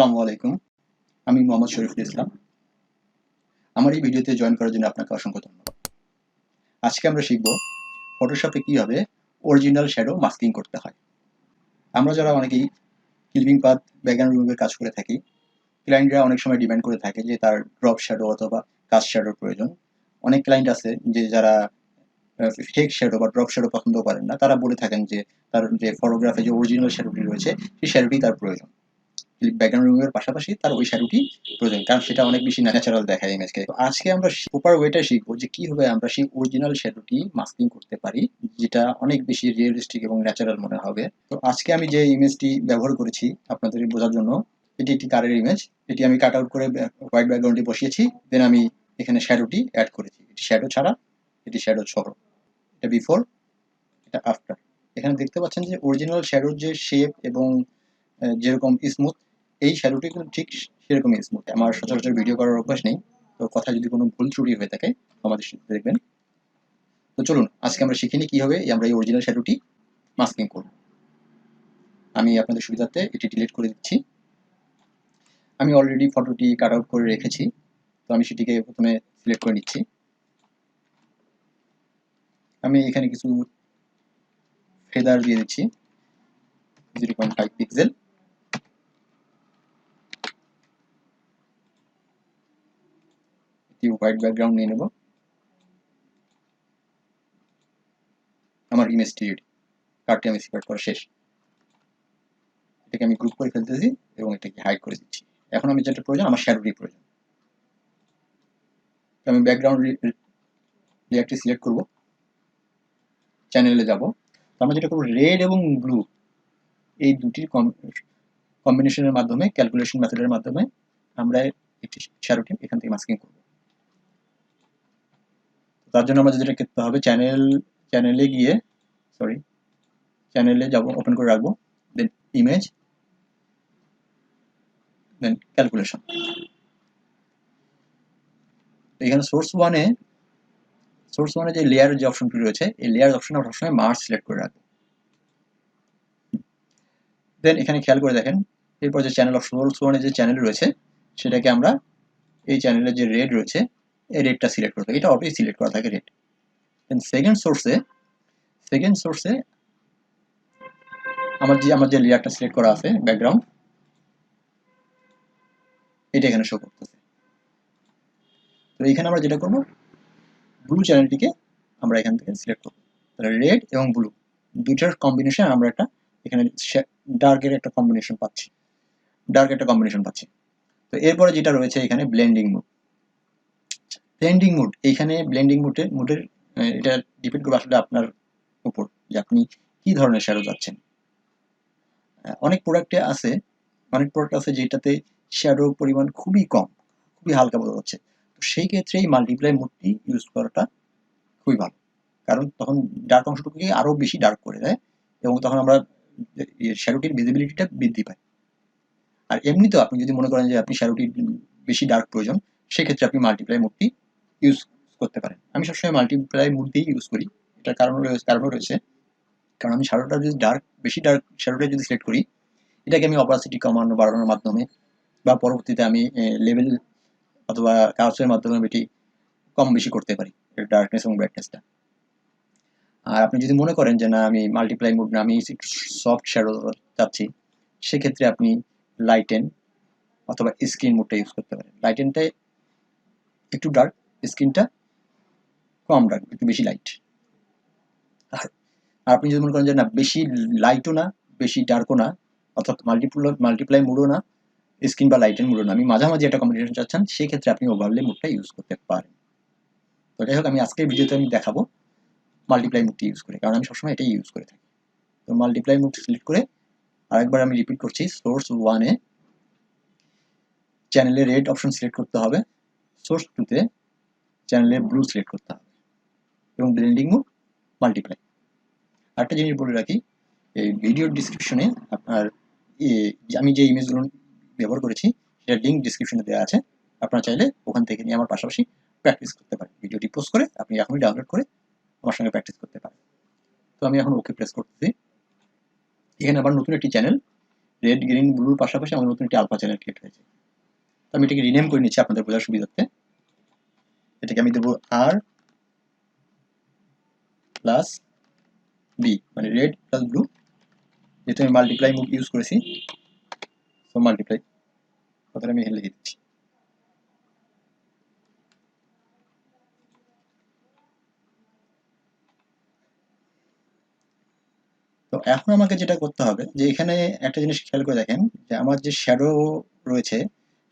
আসসালামু আলাইকুম। আমি মোহাম্মদ শরীফুল ইসলাম। আমার এই ভিডিওতে জয়েন করার জন্য আপনাকে অসংখ্য ধন্যবাদ। আজকে আমরা শিখব ফটোশপে কিভাবে অরিজিনাল শ্যাডো মাস্কিং করতে হয়। আমরা যারা অনেকেই ক্লিপিং পাথ, ব্যাকগ্রাউন্ড রিমুভের কাজ করে থাকি, ক্লায়েন্টরা অনেক সময় ডিমান্ড করে থাকে যে তার ড্রপ শ্যাডো অথবা কাস্ট শ্যাডোর প্রয়োজন। অনেক ক্লায়েন্ট আছে যে যারা ফেক শ্যাডো বা ড্রপ শ্যাডো পছন্দ করেন না। তারা বলে থাকেন যে তার যে ফটোগ্রাফে যে অরিজিনাল শ্যাডোটি রয়েছে সেই শ্যাডোটি তার প্রয়োজন। ব্যাকগ্রাউন্ড রিমুভের পাশাপাশি তার ওই শ্যাডোটি প্রয়োজন, কারণ সেটা অনেক বেশি ন্যাচারাল দেখায় ইমেজকে। তো আজকে আমরা প্রপার ওয়েটা শিখবো যে কিভাবে আমরা সেই অরিজিনাল শ্যাডোটি মাস্কিং করতে পারি, যেটা অনেক বেশি রিয়েলিস্টিক এবং ন্যাচারাল মনে হবে। তো আজকে আমি যে ইমেজটি ব্যবহার করেছি আপনাদের বোঝার জন্য, এটি একটি কারের ইমেজ। এটি আমি কাট আউট করে হোয়াইট ব্যাকগ্রাউন্ডে বসিয়েছি, দেন আমি এখানে শ্যাডোটি অ্যাড করেছি। এটি শ্যাডো ছাড়া, এটি শ্যাডো সহ। এটা বিফোর, এটা আফটার। এখানে দেখতে পাচ্ছেন যে অরিজিনাল শ্যাডোর যে শেপ এবং যেরকম স্মুথ, এই শ্যাডোটি কিন্তু ঠিক সেরকমই স্মুথ। আমার সচরাচর ভিডিও করার অভ্যাস নেই, তো কথা যদি কোনো ভুল ত্রুটি হয়ে থাকে আমাদের সাথে দেখবেন। তো চলুন আজকে আমরা শিখে নিই কীভাবে আমরা এই অরিজিনাল শ্যাডোটি মাস্কিং করব। আমি আপনাদের সুবিধার্থে এটি ডিলিট করে দিচ্ছি। আমি অলরেডি ফটোটি কাট আউট করে রেখেছি, তো আমি সেটিকে প্রথমে সিলেক্ট করে নিচ্ছি। আমি এখানে কিছু ফেদার দিয়ে দিচ্ছি 0.5 পিক্সেল। হোয়াইট ব্যাকগ্রাউন্ড নিয়ে নেব। আমার ইমেজটি কার্ডটি আমি সিলেক্ট করা শেষ। এটাকে আমি গ্রুপ করে ফেলতেছি এবং এটাকে হাইড করে দিচ্ছি। এখন আমি যেটা প্রয়োজন, আমার শ্যাডোটি প্রয়োজন। আমি ব্যাকগ্রাউন্ড লেয়ারটি সিলেক্ট করব, চ্যানেলে যাব। আমরা যেটা করব, রেড এবং ব্লু এই দুটির কম্বিনেশনের মাধ্যমে, ক্যালকুলেশন মেথডের মাধ্যমে আমরা একটি শ্যাডোটি এখান থেকে মাস্কিং করব। তার জন্য আমাদের যেটা করতে হবে, চ্যানেলে গিয়ে চ্যানেলে যাব, ওপেন করে রাখবো, দেন ইমেজ, দেন ক্যালকুলেশন। এখানে সোর্স ওয়ানে যে লেয়ার যে অপশনটি রয়েছে, এই লেয়ার অপশনে আমরা সবসময় মার্জ সিলেক্ট করে রাখবো। দেন এখানে খেয়াল করে দেখেন, এরপর যে চ্যানেল অপশন, সোর্স ওয়ানে যে চ্যানেল রয়েছে সেটাকে আমরা এই চ্যানেলের যে রেড রয়েছে এই রেডটা সিলেক্ট করতে হবে। এটা অটোই সিলেক্ট করা থাকে রেড। দেন সেকেন্ড সোর্সে আমার যে লেয়ারটা সিলেক্ট করা আছে ব্যাকগ্রাউন্ড, এটা এখানে শো করতেছে। তো এখানে আমরা যেটা করব, ব্লু চ্যানেলটিকে আমরা এখান থেকে সিলেক্ট করব। তাহলে রেড এবং ব্লু দুইটার কম্বিনেশন আমরা একটা এখানে ডার্কের একটা কম্বিনেশন পাচ্ছি। তো এরপরে যেটা রয়েছে এখানে ব্লেন্ডিং মুড। এইখানে ব্লেন্ডিং মুডের এটা ডিপেন্ড করবে আসলে আপনার উপর, যে আপনি কি ধরনের শ্যাডো চাচ্ছেন। অনেক প্রোডাক্ট আছে যেটাতে শ্যাডোর পরিমাণ খুবই কম, খুবই হালকা বোঝা যাচ্ছে। তো সেই ক্ষেত্রে এই মাল্টিপ্লাই মুডটি ইউজ করাটা খুবই ভালো, কারণ তখন ডার্ক অংশটুকুকে আরও বেশি ডার্ক করে দেয় এবং তখন আমরা শ্যাডোটির ভিজিবিলিটিটা বৃদ্ধি পায়। আর এমনিতেও আপনি যদি মনে করেন যে আপনি শ্যাডোটির বেশি ডার্ক প্রয়োজন, সেক্ষেত্রে আপনি মাল্টিপ্লাই মুডটি ইউজ করতে পারেন। আমি সবসময় মাল্টিপ্লাই মুড দিয়েই ইউজ করি। এটার কারণও রয়েছে, কারণ আমি শ্যাডোটা যদি বেশি ডার্ক শ্যাডোটা যদি সিলেক্ট করি, এটাকে আমি অপাসিটি কমানো বাড়ানোর মাধ্যমে বা পরবর্তীতে আমি লেভেল অথবা কার্ভসের মাধ্যমে এটি কম বেশি করতে পারি, ডার্কনেস এবং ব্রাইটনেসটা। আর আপনি যদি মনে করেন যে না, আমি মাল্টিপ্লাই মুড না, আমি একটু সফট শ্যাডো চাচ্ছি, সেক্ষেত্রে আপনি লাইটেন অথবা স্ক্রিন মুডটা ইউজ করতে পারেন। লাইটেনটায় একটু ডার্ক, স্ক্রিনটা কম ডার্ক, একটু বেশি লাইট। আর আপনি যদি মনে করেন যে না, বেশি লাইটও না বেশি ডার্কও না, অর্থাৎ মাল্টিপ্লাই মুডও না, স্ক্রিন বা লাইটেন মুডও না, আমি মাঝামাঝি একটা কম্বিনেশন চাচ্ছেন, সেক্ষেত্রে আপনি ওভারলে মুডটা ইউজ করতে পারেন। তো যাই হোক, আমি আজকের ভিডিওতে আমি দেখাবো মাল্টিপ্লাই মুডটি ইউজ করে, কারণ আমি সবসময় এটাই ইউজ করে থাকি। তো মাল্টিপ্লাই মুড সিলেক্ট করে আরেকবার আমি রিপিট করছি, সোর্স ওয়ানে চ্যানেলে রেড অপশন সিলেক্ট করতে হবে, সোর্স টুতে চ্যানেলে ব্লু সিলেক্ট করতে হবে এবং ব্লেন্ডিং মুড মাল্টিপ্লাই। আরেকটা জিনিস বলে রাখি, এই ভিডিওর ডিসক্রিপশনে আপনার আমি যে ইমেজগুলো ব্যবহার করেছি সেটার লিঙ্ক ডিসক্রিপশনে দেওয়া আছে। আপনারা চাইলে ওখান থেকে নিয়ে আমার পাশাপাশি প্র্যাকটিস করতে পারেন। ভিডিওটি পোস্ট করে আপনি এখনই ডাউনলোড করে আমার সঙ্গে প্র্যাকটিস করতে পারেন। তো আমি এখন ওকে প্রেস করতেছি। এখানে আবার নতুন একটি চ্যানেল রেড গ্রিন ব্লুর পাশাপাশি আমার নতুন একটি আলফা চ্যানেল ক্রিয়েট হয়েছে। তো আমি এটাকে রিনেম করে নিচ্ছি আপনাদের বোঝার সুবিধার্থে। এটাকে আমি দেবো আর প্লাস বি, মানে রেড প্লাস ব্লু, যেহেতু আমি মাল্টিপ্লাই মুভ ইউজ করেছি, তো মাল্টিপ্লাই কথাটা আমি লিখে দিচ্ছি। তো এখন আমাকে যেটা করতে হবে যে এখানে একটা জিনিস খেয়াল করে দেখেন যে আমার যে শ্যাডো রয়েছে,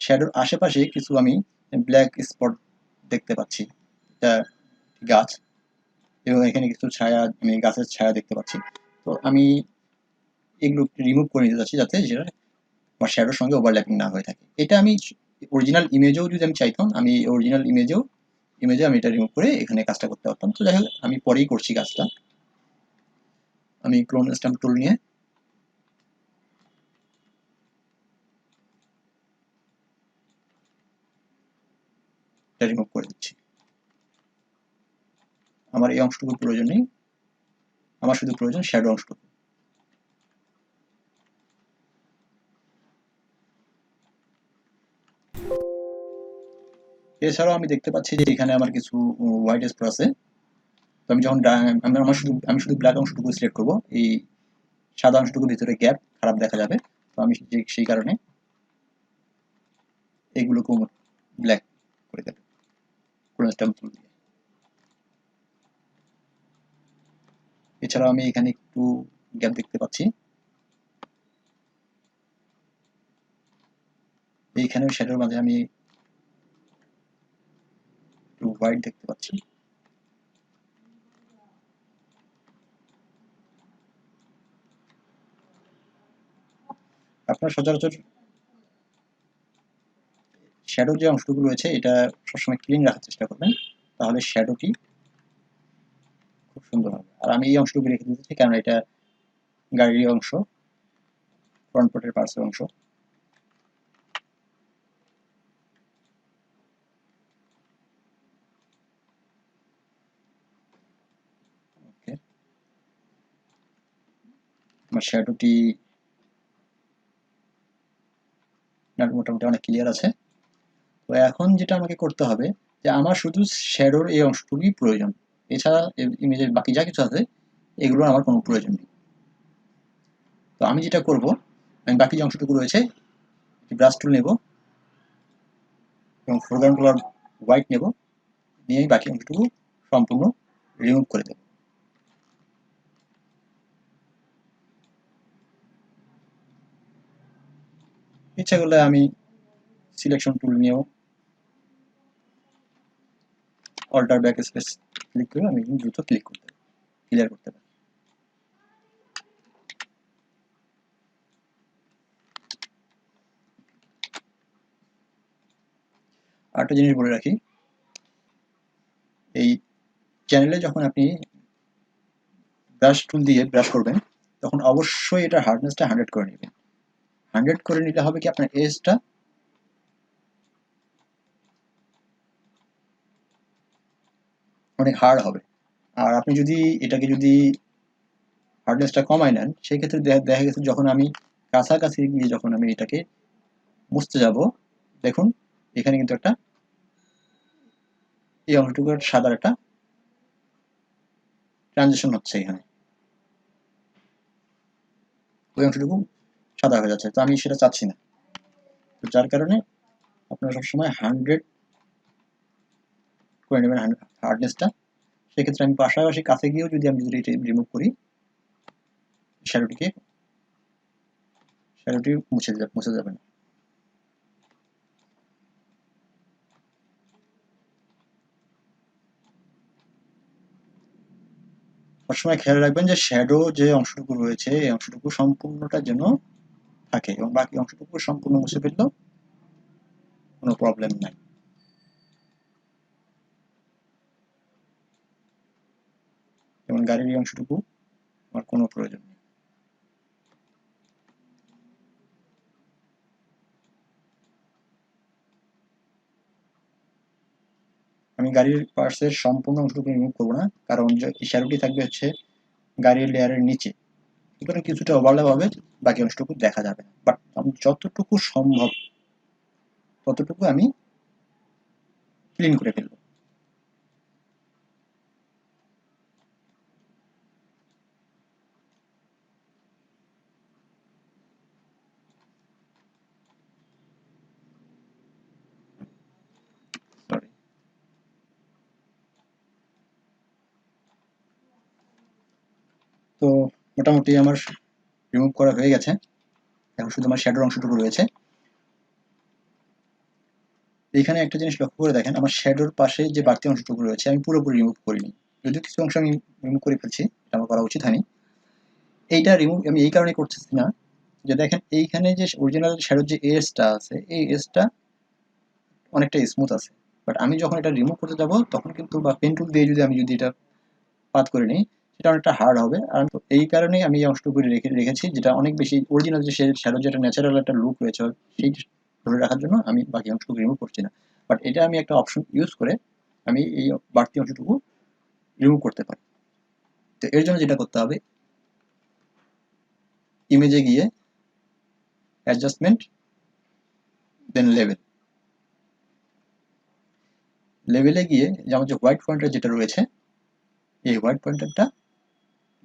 শ্যাডোর আশেপাশে কিছু আমি ব্ল্যাক স্পট দেখতে পাচ্ছি। এটা গাছ, এবং এখানে কিছু ছায়া, আমি গাছের ছায়া দেখতে পাচ্ছি। তো আমি এগুলো রিমুভ করে নিতে চাচ্ছি যাতে যেটা আমার শ্যাডোর সঙ্গে ওভারল্যাপিং না হয়ে থাকে। এটা আমি অরিজিনাল ইমেজেও যদি আমি চাইতাম, আমি অরিজিনাল ইমেজে আমি এটা রিমুভ করে এখানে কাজটা করতে পারতাম। তো যাই হোক, আমি পরেই করছি কাজটা। আমি ক্লোন স্ট্যাম্প টুল নিয়ে এটা রিমুভ করে দিচ্ছি। আমার এই অংশটুকুর প্রয়োজন নেই, আমার শুধু প্রয়োজন শ্যাডো অংশটুকু। এছাড়াও আমি দেখতে পাচ্ছি যে এখানে আমার কিছু হোয়াইট স্পট আছে। তো আমি যখন আমি শুধু ব্ল্যাক অংশটুকু সিলেক্ট করবো, এই সাদা অংশটুকুর ভিতরে গ্যাপ খারাপ দেখা যাবে। তো আমি সেই কারণে এইগুলোকে ব্ল্যাক করে দেবো ক্লোন স্ট্যাম্প টুল দিয়ে। এছাড়াও আমি এখানে একটু গ্যাপ দেখতে পাচ্ছি, এইখানেও শ্যাডোর মাঝে আমি একটু হোয়াইট দেখতে পাচ্ছি। আপনার সচরাচর শ্যাডো যে অংশটুকু রয়েছে এটা সবসময় ক্লিন রাখার চেষ্টা করবেন, তাহলে শ্যাডোটি খুব সুন্দর হবে। আর আমি এই অংশটুকু রেখে দিতেছি কারণ এটা গাড়ির অংশ, ফ্রন্ট পার্টের পার্টসের অংশ। ওকে, আমার শ্যাডোটি মোটামুটি অনেক ক্লিয়ার আছে। তো এখন যেটা আমাকে করতে হবে যে আমার শুধু শ্যাডোর এই অংশটুকুই প্রয়োজন, এছাড়া ইমেজের বাকি যা কিছু আছে এগুলো আমার কোনো প্রয়োজন নেই। তো আমি যেটা করব, আমি বাকি যে অংশটুকু রয়েছে ব্রাশ টুল নেব এবং ফোরগ্রাউন্ড কালার হোয়াইট নেব, নিয়ে বাকি অংশটুকু সম্পূর্ণ রিমুভ করে দেব। ইচ্ছা করলে আমি সিলেকশন টুল নিয়েও অল্টার ব্যাক স্পেস ক্লিক করে আমি দ্রুত ক্লিয়ার করতে পারি। আরেকটা জিনিস বলে রাখি, এই চ্যানেলে যখন আপনি ব্রাশ টুল দিয়ে ব্রাশ করবেন তখন অবশ্যই এটা হার্ডনেসটা 100 করে নেবেন। 100 করে নিলে হবে কি আপনার এজটা অনেক হার্ড হবে। আর আপনি যদি এটাকে হার্ডনেসটা কমায় নেন, সেই ক্ষেত্রে দেখা গেছে যখন আমি কাছাকাছি গিয়ে যখন আমি এটাকে মুছতে যাব, দেখুন এখানে কিন্তু একটা এই অংশটুকু সাদার একটা ট্রানজিশন হচ্ছে এখানে, ওই অংশটুকু সাদা হয়ে যাচ্ছে। তো আমি সেটা চাচ্ছি না। তো যার কারণে আপনারা সবসময় 100 করে নেবেন হার্ডনেসটা। সেক্ষেত্রে আমি পাশাপাশি কাছে গিয়েও যদি এটা রিমুভ করি, শ্যাডোটি মুছে যাবে না। সবসময় খেয়াল রাখবেন যে শ্যাডো যে অংশটুকু রয়েছে এই অংশটুকু সম্পূর্ণটা যেন থাকে, এবং বাকি অংশটুকু সম্পূর্ণ মুছে ফেললেও কোনো প্রবলেম নাই। যেমন গাড়ির এই অংশটুকু আমার কোনো প্রয়োজন নেই। আমি গাড়ির পার্টসের সম্পূর্ণ অংশটুকু রিমুভ করবো না, কারণ এই শ্যাডোটি থাকবে হচ্ছে গাড়ির লেয়ারের নিচে। সুতরাং কিছুটা ওভারল্যাপ হবে, বাকি অংশটুকু দেখা যাবে না। বাট যতটুকু সম্ভব ততটুকু আমি ক্লিন করে ফেলবো। সরি। তো মোটামুটি আমার রিমুভ করা হয়ে গেছে। এখন শুধু আমার শ্যাডোর অংশটুকু রয়েছে। এখানে একটা জিনিস লক্ষ্য করে দেখেন, আমার শ্যাডোর পাশে যে বাড়তি অংশটুকু রয়েছে আমি পুরোপুরি রিমুভ করিনি, যদিও কিছু অংশ আমি রিমুভ করে ফেলছি, এটা আমার করা উচিত হয়নি। এইটা রিমুভ আমি এই কারণে করতেছি না যে দেখেন এইখানে যে অরিজিনাল শ্যাডোর যে এজটা আছে, এই এজটা অনেকটা স্মুথ আছে। বাট আমি যখন এটা রিমুভ করতে যাব তখন কিন্তু, বা পেন টুল দিয়ে যদি আমি এটা পাত করে নিই, সেটা অনেকটা হার্ড হবে। আর এই কারণেই আমি এই অংশটুকু রেখেছি, যেটা অনেক বেশি অরিজিনাল যে শ্যাডো, যেটা ন্যাচারাল একটা লুক রয়েছে সেই ধরে রাখার জন্য আমি বাকি অংশটুকু রিমুভ করছি না। বাট এটা আমি একটা অপশন ইউজ করে আমি এই বাড়তি অংশটুকু রিমুভ করতে পারি। তো এর জন্য যেটা করতে হবে, ইমেজে গিয়ে অ্যাডজাস্টমেন্ট, দেন লেভেল। লেভেলে গিয়ে যে আমার যে হোয়াইট পয়েন্টার যেটা রয়েছে, এই হোয়াইট পয়েন্টারটা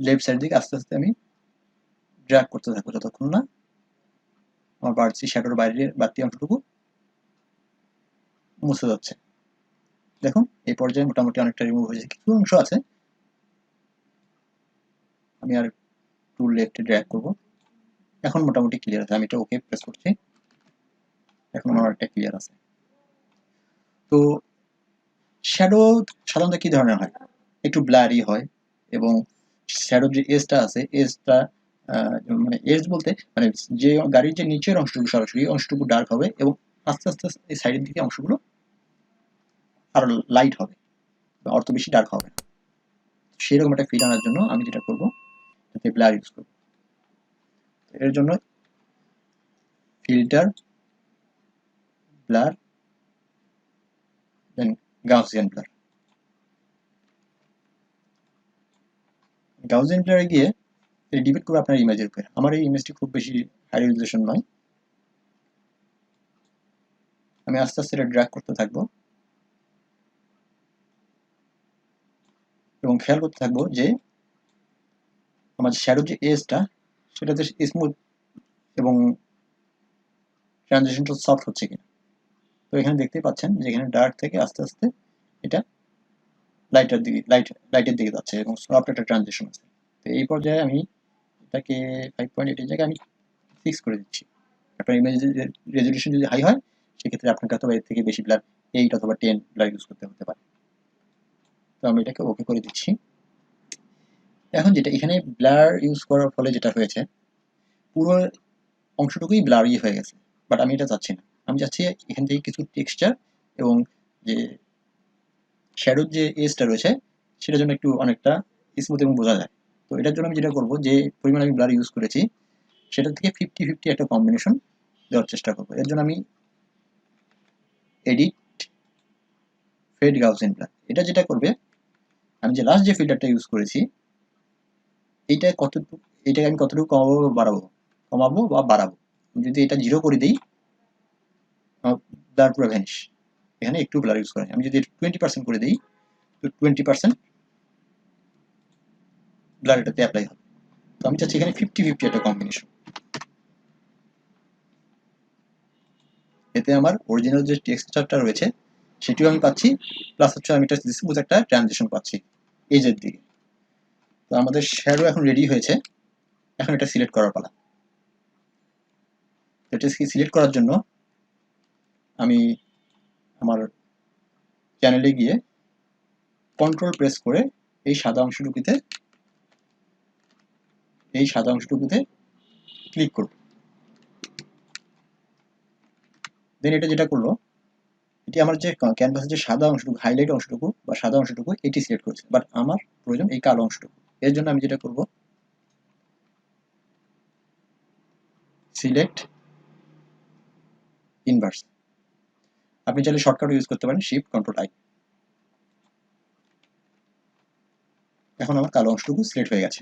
লেফট সাইড দিকে আস্তে আস্তে আমি ড্র্যাগ করতে থাকবো যতক্ষণ না আমার বাড়তি শ্যাডোর বাইরের বাড়তি অংশটুকু মুছে যাচ্ছে। দেখুন এই পর্যায়ে মোটামুটি অনেকটা রিমুভ হয়েছে, কিছু অংশ আছে আমি আর একটু লেফটে ড্র্যাগ করবো। এখন মোটামুটি ক্লিয়ার আছে, আমি এটা ওকে প্রেস করছি, এখন আমার অনেকটা ক্লিয়ার আছে। তো শ্যাডো সাধারণত কি ধরনের হয়, একটু ব্লারি হয়, এবং শ্যাডোর যে এজটা আছে, এজটা মানে এজ বলতে মানে যে গাড়ির যে নিচের অংশটুকু সরাসরি অংশটুকু ডার্ক হবে, এবং আস্তে আস্তে এই সাইডের দিকে অংশগুলো আরো লাইট হবে, অত বেশি ডার্ক হবে না। সেরকম একটা ফিল আনার জন্য আমি যেটা করবো, যাতে ব্লার ইউজ করবো, এর জন্য ফিল্টার, ব্লার, দেন গাউসিয়ান ব্লার। গাউসিয়ান ব্লারে গিয়ে ডিপেন্ড করবে আপনার ইমেজের উপরে। আমার এই ইমেজটি খুব বেশি হাই রেজলিউশন নয়, আমি আস্তে আস্তে এটা ড্র্যাগ করতে থাকবো এবং খেয়াল করতে থাকবো যে আমার শ্যাডোর যে এজটা সেটাতে স্মুথ এবং ট্রানজিশনটা সফট হচ্ছে কিনা। তো এখানে দেখতেই পাচ্ছেন যে এখানে ডার্ক থেকে আস্তে আস্তে এটা লাইটের দিকে যাচ্ছে এবং সফট একটা ট্রানজিশন আছে। তো এই পর্যায়ে আমি এটাকে 5.8 এর জায়গায় আমি 6 করে দিচ্ছি। আপনার ইমেজের রেজলিউশন যদি হাই হয় সেক্ষেত্রে আপনাকে হয়তো এর থেকে বেশি ব্লার, 8 অথবা 10 ব্লার ইউজ করতে হতে পারে। তো আমি এটাকে ওকে করে দিচ্ছি। এখন যেটা এখানে ব্লার ইউজ করার ফলে যেটা হয়েছে, পুরো অংশটুকুই ব্লারি হয়ে গেছে। বাট আমি এটা চাচ্ছি না, আমি চাচ্ছি এখান থেকে কিছু টেক্সচার এবং যে শ্যাডোর যে এজটা রয়েছে সেটার জন্য একটু অনেকটা স্মুথ এবং বোঝা যায়। তো এটার জন্য আমি যেটা করবো, যে পরিমাণ আমি ব্লার ইউজ করেছি সেটা থেকে 50-50 একটা কম্বিনেশন দেওয়ার চেষ্টা করবো। এর জন্য আমি এডিট, ফেড, গাউসিয়ান ব্লার, এটা যেটা করবে, আমি যে লাস্ট যে ফিল্টারটা ইউজ করেছি এইটা কতটুকু, এটাকে আমি কতটুকু কমাবো বা বাড়াবো, কমাবো বা বাড়াবো। যদি এটা 0 করে দিই, ব্লার পুরো ভ্যানিশ, এখানে একটু ব্লার ইউজ করা, আমি যদি 20% করে দিই তো 20% ব্লার এটাতে অ্যাপ্লাই হবে। তো আমি চাচ্ছি এখানে 50-50 একটা কম্বিনেশন, এতে আমার অরিজিনাল যে টেক্সচারটা রয়েছে সেটিও আমি পাচ্ছি, প্লাস হচ্ছে আমি একটা স্মুথ একটা ট্রানজিশন পাচ্ছি এজের দিকে। তো আমাদের শ্যাডো এখন রেডি হয়েছে, এখন এটা সিলেক্ট করার পালা। এটা সিলেক্ট করার জন্য আমি আমার চ্যানেলে গিয়ে কন্ট্রোল প্রেস করে এই সাদা অংশটুকুতে ক্লিক করব। দেন এটা যেটা করলো, এটি আমার যে ক্যানভাসের যে সাদা অংশটুকু, হাইলাইট অংশটুকু বা সাদা অংশটুকু, এটি সিলেক্ট করেছে। বাট আমার প্রয়োজন এই কালো অংশটুকু। এর জন্য আমি যেটা করব, সিলেক্ট ইনভার্স। আপনি চাইলে শর্টকাটও ইউজ করতে পারেন, শিফট কন্ট্রোল আই। এখন আমার কালো অংশটুকু সিলেক্ট হয়ে গেছে।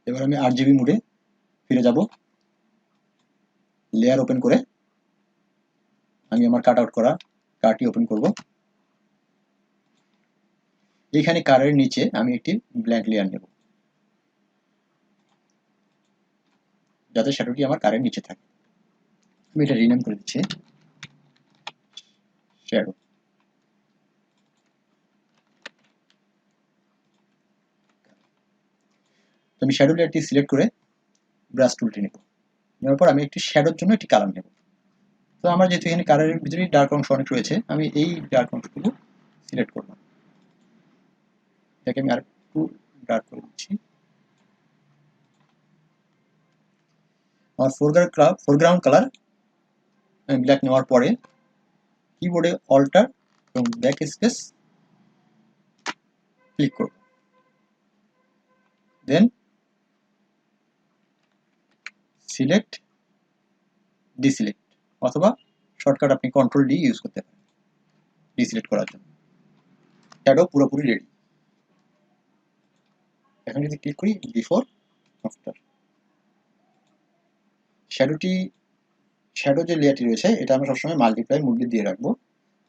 এবার আমি RGB মোডে ফিরে যাব। লেয়ার ওপেন করে আমি আমার কাট আউট করা কার্ডটি ওপেন করব। এইখানে কারের নিচে আমি একটি ব্ল্যাঙ্ক লেয়ার নেব, যাতে শ্যাডোটি আমার কারের নিচে থাকে। আমি এটা রিনেম করে দিচ্ছি শ্যাডো। তো আমি শ্যাডো লেয়ারটি সিলেক্ট করে ব্রাশ টুলটি নেব। নেওয়ার পর আমি একটি শ্যাডোর জন্য একটি কালার নেব। তো আমার যেহেতু এখানে কালারের ভিতরে ডার্ক অংশ অনেক রয়েছে, আমি এই ডার্ক অংশটুকু সিলেক্ট করব। এটাকে আমি আরেকটু ডার্ক করে দিচ্ছি। আমার ফোরগ্রাউন্ড কালার আমি ব্ল্যাক নেওয়ার পরে কিবোর্ডে অল্টার এবং ব্যাক স্পেস ক্লিক করব। দেন সিলেক্ট ডিসিলেক্ট, অথবা শর্টকাট আপনি কন্ট্রোল ডি ইউজ করতে পারেন ডিসিলেক্ট করার জন্য। শ্যাডো পুরোপুরি রেডি। এখন যদি ক্লিক করি বিফোর আফটার, শ্যাডো যে লেয়ারটি রয়েছে এটা আমি সবসময় মাল্টিপ্লাই মোড দিয়ে রাখবো।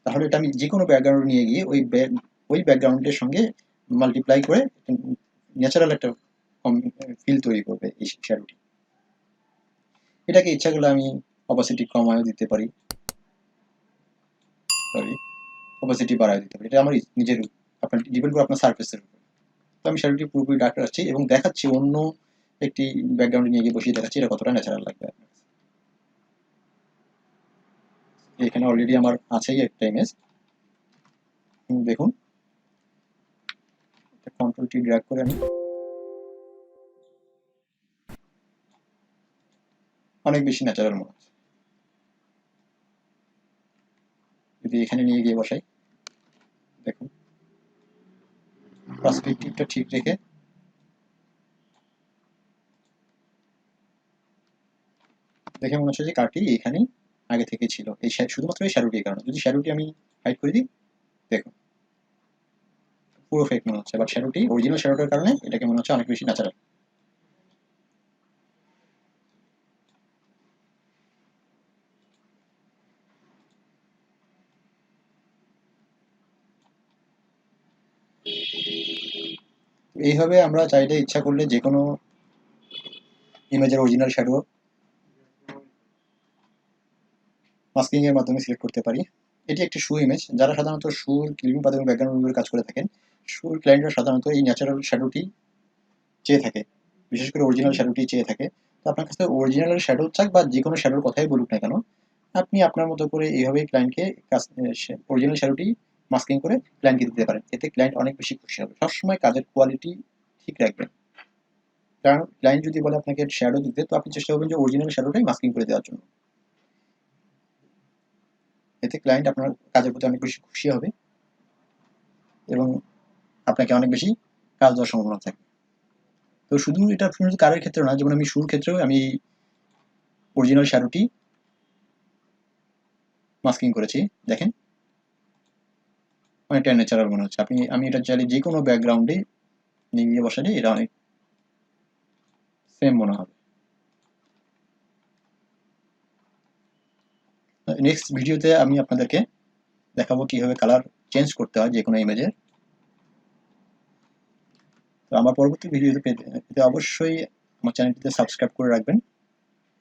তাহলে এটা আমি যে কোনো ব্যাকগ্রাউন্ড নিয়ে গিয়ে ওই ব্যাকগ্রাউন্ডের সঙ্গে মাল্টিপ্লাই করে ন্যাচারাল একটা ফিল তৈরি করবে এই শ্যাডোটি। এটাকে ইচ্ছা করলে আমি অপাসিটি কমায় দিতে পারি, অপাসিটি বাড়ায় দিতে পারি। এটা আমার নিজের, আপনার ডিপেন্ড করে আপনার সারফেসের উপর। তো আমি শ্যাডোটি পুরোপুরি ডার্ক রাখছি এবং দেখাচ্ছি অন্য একটি ব্যাকগ্রাউন্ডে নিয়ে গিয়ে বসিয়ে দেখাচ্ছি এটা কতটা ন্যাচারাল লাগবে। এখানে অলরেডি আমার আছেই একটা ইমেজ, দেখুন কন্ট্রোল টি ড্র্যাগ করে আমি অনেক বেশি ন্যাচারাল মনে হচ্ছে। যদি এখানে নিয়ে গিয়ে বসাই, দেখুন পার্সপেক্টিভটা ঠিক রেখে দেখে মনে হচ্ছে যে কার্ডটি এখানেই আগে থেকে ছিল, এই শুধুমাত্র এই শ্যাডোটির কারণে। যদি শ্যাডোটি আমি হাইড করে দিই, দেখুন পুরো ফেক মনে হচ্ছে, বাট শ্যাডোটি অরিজিনাল শ্যাডোটার কারণে এটাকে মনে হচ্ছে অনেক বেশি ন্যাচারাল। এইভাবে আমরা চাইলে ইচ্ছা করলে যে কোনো ইমেজের অরিজিনাল শ্যাডো মাস্কিং এর মাধ্যমে সিলেক্ট করতে পারি। এটি একটি শু ইমেজ। যারা সাধারণত শুর ক্লিপিং পাথ এবং ব্যাকগ্রাউন্ড কাজ করে থাকেন, শুর ক্লায়েন্টরা সাধারণত এই ন্যাচারাল শ্যাডোটি চেয়ে থাকে, বিশেষ করে অরিজিনাল শ্যাডোটি চেয়ে থাকে। তো আপনার কাছে অরিজিনাল শ্যাডো চাক বা যে কোনো শ্যাডোর কথাই বলুক না কেন, আপনি আপনার মতো করে এইভাবেই ক্লায়েন্টকে অরিজিনাল শ্যাডোটি মাস্কিং করে ক্লায়েন্টকে দিতে পারেন। এতে ক্লায়েন্ট অনেক বেশি খুশি হবে। সবসময় কাজের কোয়ালিটি ঠিক রাখবেন, কারণ ক্লায়েন্ট যদি বলে আপনাকে শ্যাডো দিতে, তো আপনি চেষ্টা করবেন যে অরিজিনাল শ্যাডোটাই মাস্কিং করে দেওয়ার জন্য। এতে ক্লায়েন্ট আপনার কাজের প্রতি অনেক বেশি খুশি হবে এবং আপনাকে অনেক বেশি কাজ দেওয়ার সম্ভাবনা থাকবে। তো শুধু এটা শুধু কারের ক্ষেত্রে না, যেমন আমি শুর ক্ষেত্রেও আমি অরিজিনাল শ্যাডোটি মাস্কিং করেছি। দেখেন অনেকটা ন্যাচারাল মনে হচ্ছে। আমি এটা চাইলে যে কোনো ব্যাকগ্রাউন্ডে নিয়ে গিয়ে বসালে এটা অনেক সেম মনে হবে। নেক্সট ভিডিওতে আমি আপনাদেরকে দেখাবো কিভাবে কালার চেঞ্জ করতে হয় যে কোনো ইমেজের। তো আমার পরবর্তী ভিডিওতে পেতে অবশ্যই আমার চ্যানেলটিতে সাবস্ক্রাইব করে রাখবেন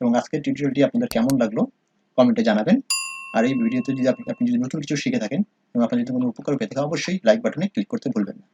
এবং আজকের টিউটোরিয়ালটি আপনাদের কেমন লাগলো কমেন্টে জানাবেন। আর এই ভিডিওতে যদি আপনি যদি নতুন কিছু শিখে থাকেন এবং আপনার যদি কোনো উপকার পেয়ে থাকেন, অবশ্যই লাইক বাটনে ক্লিক করতে ভুলবেন না।